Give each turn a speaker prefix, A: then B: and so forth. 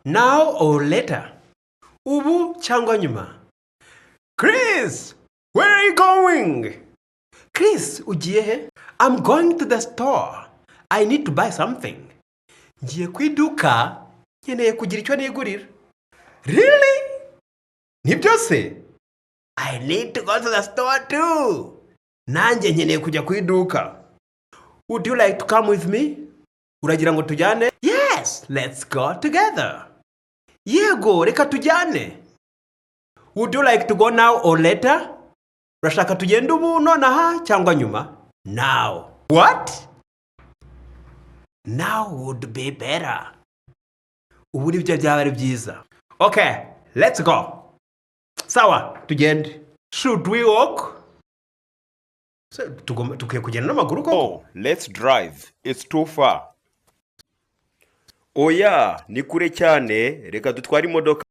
A: Now or later? Ubu cyangwa nyuma? Chris, where are you going? Chris, ugiye he? I'm going to the store. I need to buy something. Ngiye ku iduka, nkeneye kugira icyo nigurira. Really? Nibyo se? I need to go to the store too. Nanjye nkeneye kujya ku iduka. Would you like to come with me? Uragira ngo tujyane? Yes, let's go together. Yego, reka tujyane. Would you like to go now or later? Urashaka tugende ubu nonaha cyangwa nyuma? Now. What? Now would be better. Ubu nibyo byaba ari byiza. Okay, let's go. Sawa, tugende. Should we walk? Tukwiye kugenda n'amaguru koko?
B: Oh, let's drive. It's too far. Oya, ni kure cyane, reka dutware imodoka.